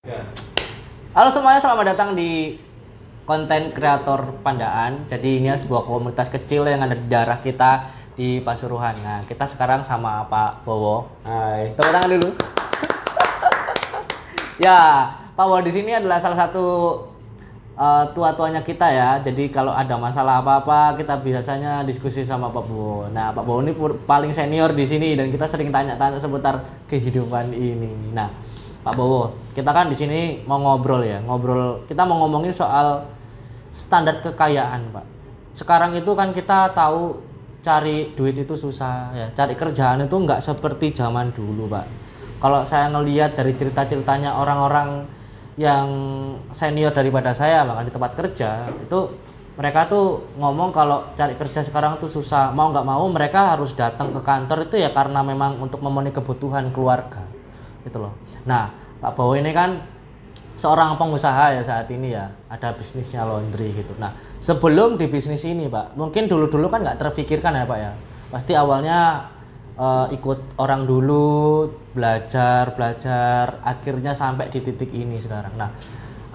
Ya. Halo semuanya, selamat datang di konten kreator Pandaan. Jadi ini sebuah komunitas kecil yang ada di daerah kita di Pasuruan. Nah, kita sekarang sama Pak Bowo. Hai. Tepuk tangan dulu. Ya, Pak Bowo di sini adalah salah satu tua-tuanya kita ya. Jadi kalau ada masalah apa-apa, kita biasanya diskusi sama Pak Bowo. Nah, Pak Bowo ini paling senior di sini dan kita sering tanya-tanya seputar kehidupan ini. Nah, Pak Bowo, kita kan di sini mau ngobrol ya, kita mau ngomongin soal standar kekayaan, Pak. Sekarang itu kan kita tahu cari duit itu susah ya, cari kerjaan itu nggak seperti zaman dulu, Pak. Kalau saya ngelihat dari cerita-ceritanya orang-orang yang senior daripada saya, bahkan di tempat kerja, itu mereka tuh ngomong kalau cari kerja sekarang tuh susah, mau nggak mau mereka harus datang ke kantor itu ya karena memang untuk memenuhi kebutuhan keluarga. Gitu loh. Nah, Pak Bowo ini kan seorang pengusaha ya saat ini ya, ada bisnisnya laundry gitu. Nah, sebelum di bisnis ini Pak, mungkin dulu-dulu kan nggak terfikirkan ya Pak ya. Pasti awalnya ikut orang dulu, belajar, akhirnya sampai di titik ini sekarang. Nah,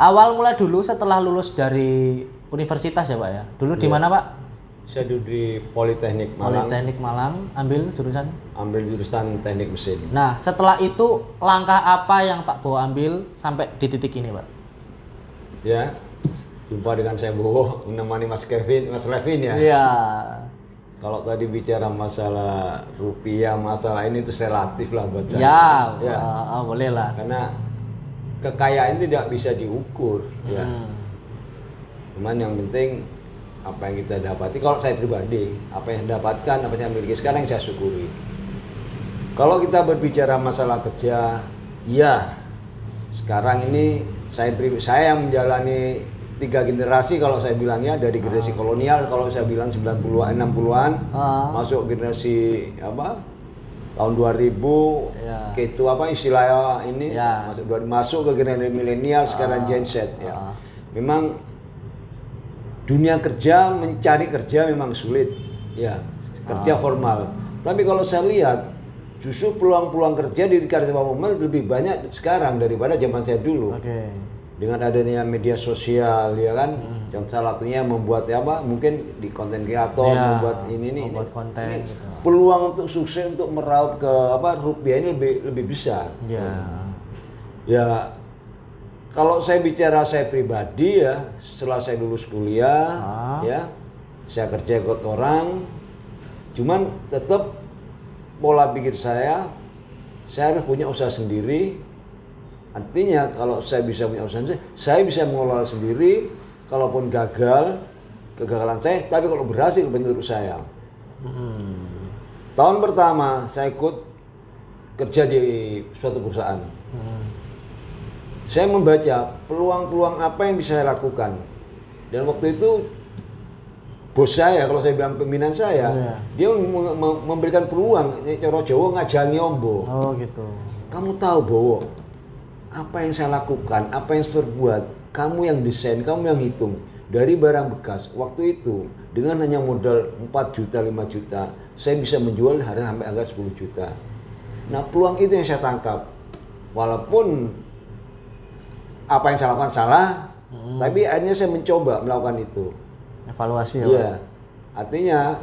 awal mula dulu setelah lulus dari universitas ya Pak ya. Dulu di mana Pak? Saya duduk di Politeknik Malang. Politeknik Malang, ambil jurusan? Ambil jurusan teknik mesin. Nah, setelah itu langkah apa yang Pak Bowo ambil sampai di titik ini, Pak? Ya, jumpa dengan saya Bowo, menemani Mas Levin ya. Iya. Kalau tadi bicara masalah rupiah, masalah ini itu relatif lah buat saya. Ya, boleh lah. Karena kekayaan tidak bisa diukur, ya. Cuman yang penting apa yang kita dapati. Kalau saya pribadi, apa yang saya dapatkan, apa yang saya miliki sekarang saya syukuri. Kalau kita berbicara masalah kerja, ya sekarang ini saya yang menjalani 3 generasi kalau saya bilangnya, dari generasi kolonial kalau saya bilang 90-an 60-an masuk generasi apa tahun 2000 gitu apa istilahnya ini masuk ke generasi milenial sekarang Gen Z ya. Memang dunia kerja, mencari kerja memang sulit ya, kerja formal. Tapi kalau saya lihat justru peluang-peluang kerja di kerja formal lebih banyak sekarang daripada zaman saya dulu. Dengan adanya media sosial ya kan, salah satunya membuat apa, mungkin di konten kreator membuat membuat konten ini gitu. Peluang untuk sukses untuk meraup ke apa rupiah ini lebih besar. Ya kalau saya bicara saya pribadi ya, setelah saya lulus kuliah ya, saya kerja ikut orang, cuman tetap pola pikir saya harus punya usaha sendiri. Artinya kalau saya bisa punya usaha sendiri, saya bisa mengelola sendiri. Kalaupun kegagalan saya, tapi kalau berhasil menurut saya. Tahun pertama saya ikut kerja di suatu perusahaan. Saya membaca peluang-peluang apa yang bisa saya lakukan. Dan waktu itu bos saya, kalau saya bilang pimpinan saya, dia memberikan peluang, cara Jawa ngajangi ombo. Oh gitu. Kamu tahu Bowo, apa yang saya lakukan, apa yang saya perbuat, kamu yang desain, kamu yang hitung. Dari barang bekas, waktu itu dengan hanya modal 4 juta, 5 juta, saya bisa menjual sampai harga 10 juta. Nah peluang itu yang saya tangkap. Walaupun apa yang saya lakukan salah, tapi akhirnya saya mencoba melakukan itu. Evaluasi ya. Iya. Artinya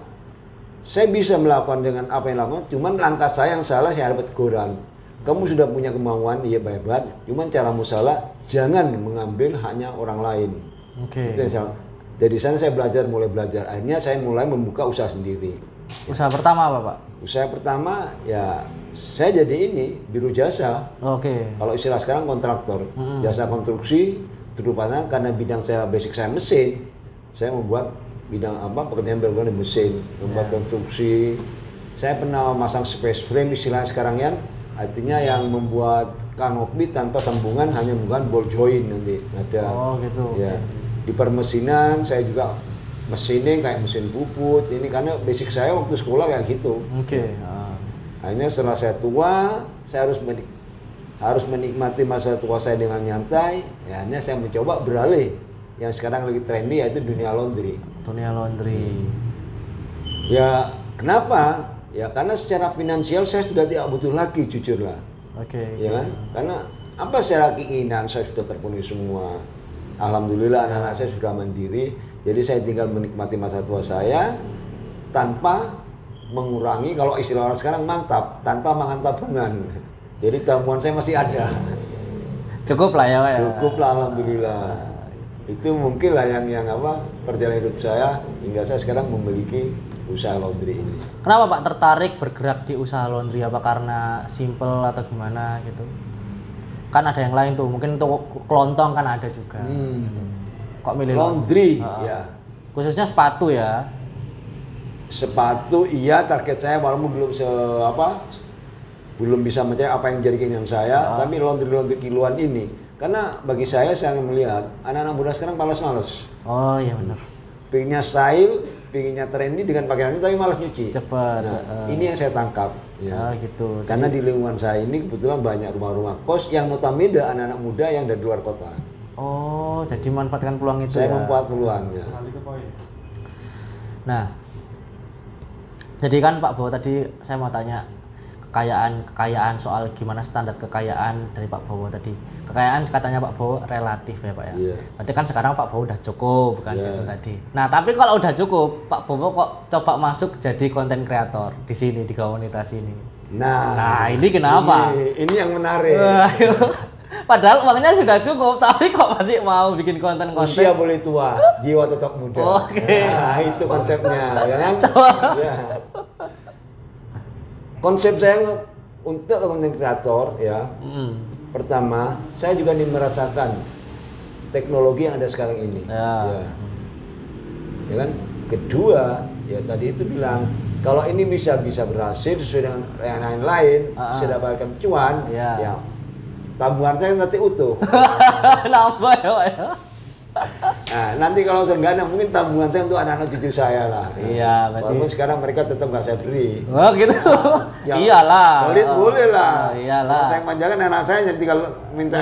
saya bisa melakukan dengan apa yang lakukan, cuman langkah saya yang salah, saya dapat teguran. Kamu sudah punya kemauan, iya baik-baik, cuman caramu salah, jangan mengambil hanya orang lain. Itu yang salah. Dari sana saya mulai belajar. Akhirnya saya mulai membuka usaha sendiri. Usaha pertama apa, Pak? Usaha pertama ya saya jadi biro jasa. Kalau istilah sekarang kontraktor, jasa konstruksi, terutama karena bidang saya basic saya mesin, saya membuat bidang pekerjaan berhubungan dengan mesin, membuat konstruksi. Saya pernah memasang space frame istilahnya sekarang ya, artinya yang membuat kanopi tanpa sambungan, hanya menggunakan ball joint nanti ada. Ya. Di permesinan saya juga mesinnya kayak mesin puput ini, karena basic saya waktu sekolah kayak gitu. Akhirnya setelah saya tua, saya harus menikmati masa tua saya dengan nyantai. Ya, akhirnya saya mencoba beralih yang sekarang lagi trendy, yaitu dunia laundry. Ya kenapa? Ya karena secara finansial saya sudah tidak butuh lagi, jujur lah. Ya kan? Karena apa secara keinginan saya sudah terpenuhi semua. Alhamdulillah anak-anak saya sudah mandiri, jadi saya tinggal menikmati masa tua saya tanpa mengurangi, kalau istilah orang sekarang mantap, tanpa makan tabungan. Jadi tabungan saya masih ada. Cukup lah ya Pak ya. Cukup lah alhamdulillah. Itu mungkin lah yang apa perjalanan hidup saya hingga saya sekarang memiliki usaha laundry ini. Kenapa Pak tertarik bergerak di usaha laundry? Apa karena simple atau gimana gitu? Kan ada yang lain tuh, mungkin untuk kelontong kan ada juga. Kok milih Laundry, ya. Khususnya sepatu ya. Sepatu iya target saya walaupun belum bisa mencapai apa yang jadi keinginan saya, tapi laundry kiloan ini karena bagi saya melihat anak-anak muda sekarang malas-malas. Oh iya benar. Pengennya style, pengennya trendy dengan pakaian ini tapi malas nyuci. Cepat. Ini yang saya tangkap. Ya. Gitu. Karena di lingkungan saya ini kebetulan banyak rumah-rumah kos yang notabene anak-anak muda yang dari luar kota. Oh, jadi manfaatkan peluang itu saya ya. membuat peluangnya. Nah, jadi kan Pak Bowo tadi saya mau tanya kekayaan soal gimana standar kekayaan dari Pak Bowo tadi. Kekayaan katanya Pak Bowo relatif ya Pak ya. Yeah. Berarti kan sekarang Pak Bowo udah cukup kan gitu tadi. Nah, tapi kalau udah cukup, Pak Bowo kok coba masuk jadi konten kreator di sini di komunitas ini. Nah, ini kenapa? Ini yang menarik. Padahal uangnya sudah cukup, tapi kok masih mau bikin konten-konten? Usia boleh tua, jiwa tetap muda. Oke. Nah, itu konsepnya, ya kan? Coba. Ya. Konsep saya untuk konten kreator ya. Pertama, saya juga merasakan teknologi yang ada sekarang ini. Ya kan? Kedua, ya tadi itu bilang kalau ini bisa berhasil sesuai dengan yang lain-lain, bisa dapatkan cuan, ya tabungan saya nanti utuh. Nambah ya Pak ya. Nah, nanti kalau seenggaknya mungkin tabungan saya untuk anak-anak cucu saya lah. Iya, berarti. Walaupun sekarang mereka tetap nggak saya beri. Oh gitu. Ya, Iyalah. Pelit boleh lah. Iyalah. Kalau saya manjakan anak saya jadi kalau minta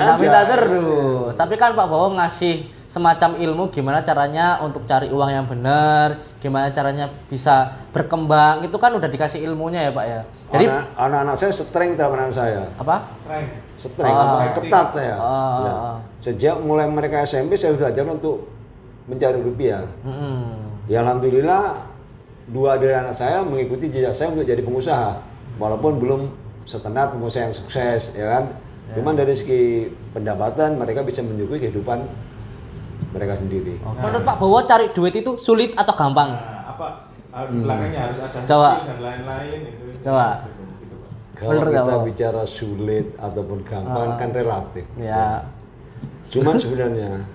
terus. Tapi kan Pak Bowo ngasih semacam ilmu gimana caranya untuk cari uang yang benar, gimana caranya bisa berkembang. Itu kan udah dikasih ilmunya ya Pak ya. Jadi anak-anak saya strength dalam anak saya. Apa? Strength, ketat saya. Ya. Sejak mulai mereka SMP saya sudah ajar untuk mencari rupiah. Ya alhamdulillah 2 dari anak saya mengikuti jejak saya untuk jadi pengusaha, walaupun belum setenar pengusaha yang sukses, ya kan. Cuman dari segi pendapatan mereka bisa menyuguhi kehidupan mereka sendiri. Menurut Pak Bowo cari duit itu sulit atau gampang? Belakangnya harus ada Coba. dan lain-lain itu. Coba. Kalau kita bicara sulit ataupun gampang kan relatif. Ya. Cuman sebenarnya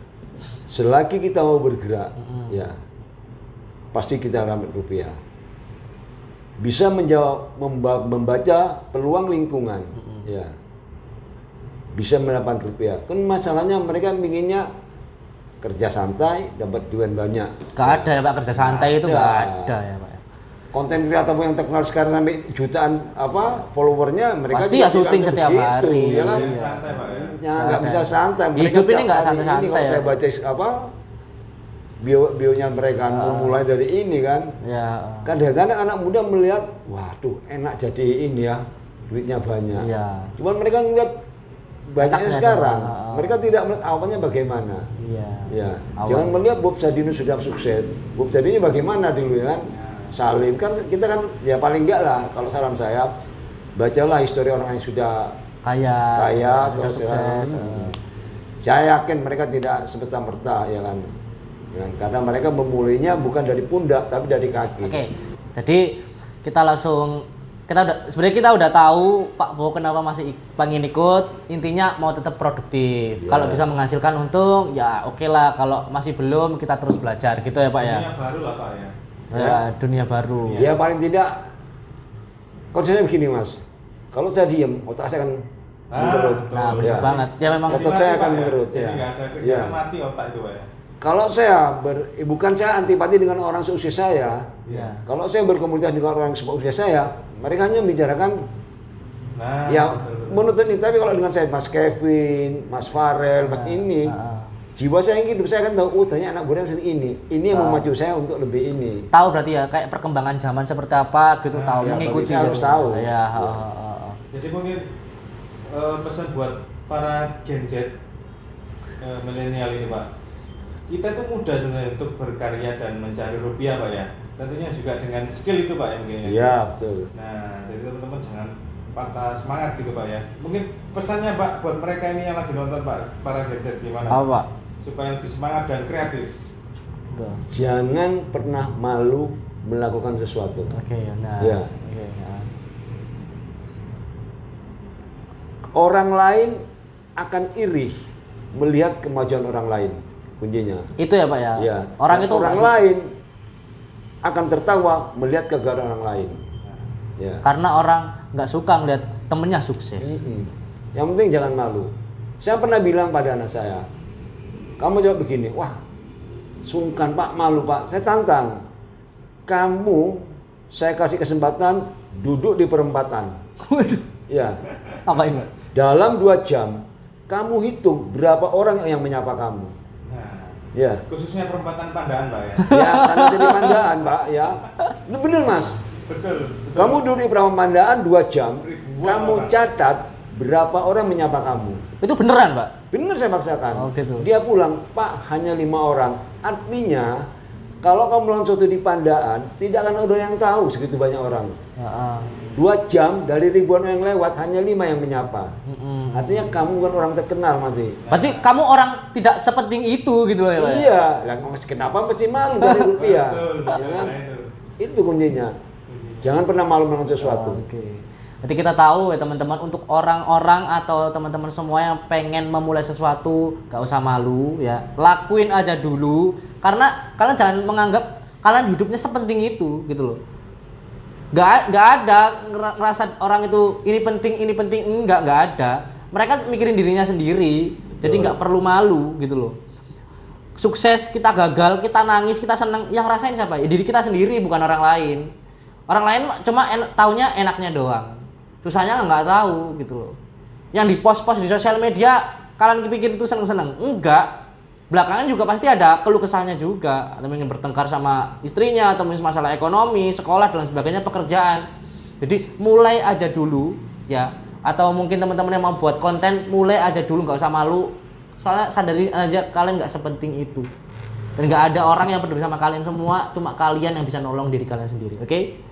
selagi kita mau bergerak, ya pasti kita dapat rupiah. Bisa membaca peluang lingkungan, ya bisa mendapatkan rupiah. Kan masalahnya mereka inginnya kerja santai, dapat duit banyak. Gak ada ya Pak, kerja santai itu gak ada ya Pak. Konten kreator yang terkenal sekarang sampai jutaan followernya, mereka pasti ya syuting setiap hari. Ya kan? Santai Pak ya. Nggak bisa santai. Hidup ini nggak santai-santai. Kalau saya baca bionya mereka mulai dari ini kan. Ya. Kadang-kadang anak muda melihat, waduh enak jadi ini ya, duitnya banyak. Ya. Cuman mereka ngeliat banyaknya sekarang. Mereka tidak melihat awalnya bagaimana. Iya. Ya. Jangan melihat Bob Sadino sudah sukses. Bob Sadino bagaimana dulu ya kan? Salim kan kita kan ya paling enggak lah kalau saran saya bacalah histori orang yang sudah kaya atau sukses. Saya yakin mereka tidak semerta-merta ya kan. Karena mereka memulainya bukan dari pundak tapi dari kaki. Oke. Jadi kita sebenarnya udah tahu Pak Bowo kenapa masih pengen ikut, intinya mau tetap produktif. Kalau bisa menghasilkan untung ya oke lah, kalau masih belum kita terus belajar gitu ya Pak ya. Dunia baru lah Pak ya. Ya, dunia baru. Ya paling tidak konsepnya begini Mas. Kalau saya diem, otak saya akan mengerut. Nah, benar banget. Ya memang otak saya akan mengerut ya. ya. Jadi ada kegiatan mati otak itu Pak ya. Kalau saya bukan saya antipati dengan orang seusia saya. Ya. Kalau saya berkomunikasi dengan orang seusia saya, mereka hanya membicarakan menuntut ini. Tapi kalau dengan saya Mas Kevin, Mas Farel, Mas ini, jiwa saya yang hidup, saya akan tahu, ternyata anak muda ini yang memacu saya untuk lebih ini. Tahu berarti ya, kayak perkembangan zaman seperti apa gitu, tahu, mengikuti. Saya harus tahu. Ya, Jadi mungkin pesan buat para Gen Z milenial ini Pak, kita itu mudah sebenarnya untuk berkarya dan mencari rupiah Pak ya. Tentunya juga dengan skill itu Pak ya mungkin. Iya, betul. Nah, jadi teman-teman jangan patah semangat gitu Pak ya. Mungkin pesannya Pak buat mereka ini yang lagi nonton Pak, para Gen Z gimana? Apa, Pak? Supaya lebih semangat dan kreatif. Tuh. Jangan pernah malu melakukan sesuatu. Oke, nah. Ya. Oke, ya. Orang lain akan iri melihat kemajuan orang lain, kuncinya. Itu ya Pak ya. Ya. Orang Dan itu orang lain akan tertawa melihat kegagalan orang lain. Ya. karena orang nggak suka ngeliat temennya sukses. Yang penting jangan malu. Saya pernah bilang pada anak saya, kamu jawab begini, wah sungkan Pak, malu Pak. Saya tantang, kamu saya kasih kesempatan duduk di perempatan. Waduh, Ya, apa ini? dalam 2 jam kamu hitung berapa orang yang menyapa kamu. Nah, Ya, khususnya perempatan Pandaan Pak ya. ya karena jadi pandaan Pak. Ya, ini bener Mas. Betul. Kamu duduk di perempatan 2 jam, Ribuan kamu orang. catat berapa orang menyapa kamu. Itu beneran Pak? Benar saya paksakan. Oh, gitu. Dia pulang, Pak hanya 5 orang. Artinya kalau kamu melakukan sesuatu di Pandaan, tidak akan ada yang tahu segitu banyak orang. Heeh. 2 jam dari ribuan orang yang lewat, hanya 5 yang menyapa. Mm-mm. Artinya kamu bukan orang terkenal masih. Berarti kamu orang tidak sepenting itu gitu loh ya Pak? ya? Iya, lah kenapa mesti malu dari rupiah? Betul, Ya kan? nah itu. Itu kuncinya. Jangan pernah malu melakukan sesuatu. Oke. Berarti kita tahu ya teman-teman, untuk orang-orang atau teman-teman semua yang pengen memulai sesuatu, gak usah malu ya, lakuin aja dulu. Karena kalian jangan menganggap kalian hidupnya sepenting itu gitu loh. Gak ada ngerasa orang itu ini penting, enggak ada. Mereka mikirin dirinya sendiri, jadi nggak perlu malu gitu loh. Sukses kita gagal, kita nangis, kita senang, yang rasain siapa? Ya diri kita sendiri, bukan orang lain. Orang lain cuma taunya enaknya doang, susahnya nggak tahu gitu loh. Yang di post-post di sosial media kalian pikir itu seneng-seneng, enggak. Belakangan juga pasti ada keluh kesahnya juga, atau mungkin bertengkar sama istrinya, atau mungkin masalah ekonomi, sekolah dan sebagainya, pekerjaan. Jadi mulai aja dulu ya, atau mungkin teman-teman yang mau buat konten, mulai aja dulu, nggak usah malu. Soalnya sadarin aja kalian nggak sepenting itu, dan nggak ada orang yang peduli sama kalian semua, cuma kalian yang bisa nolong diri kalian sendiri. Oke?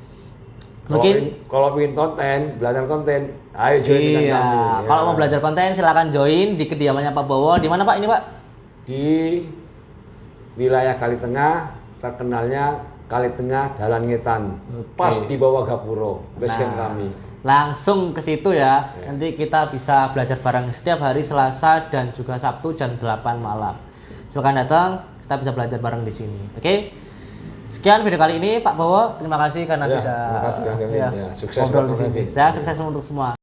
Mungkin kalau ingin konten, belajar konten, ayo join dengan iya. kami. Ya. Kalau mau belajar konten silakan join di kediamannya Pak Bowo. Di mana Pak ini Pak? Di wilayah Kali Tengah, terkenalnya Kali Tengah Dalan Ngetan, pas di bawah Gapuro, basecamp kami. Langsung ke situ ya. Nanti kita bisa belajar bareng setiap hari Selasa dan juga Sabtu jam 8 malam. Silakan datang, kita bisa belajar bareng di sini. Oke? Sekian video kali ini Pak Bowo. Terima kasih karena Ya, sudah terima kasih Kang Kevin. Ya, sukses ngobrol buat di Kang sini. Kevin. Saya sukses untuk semua.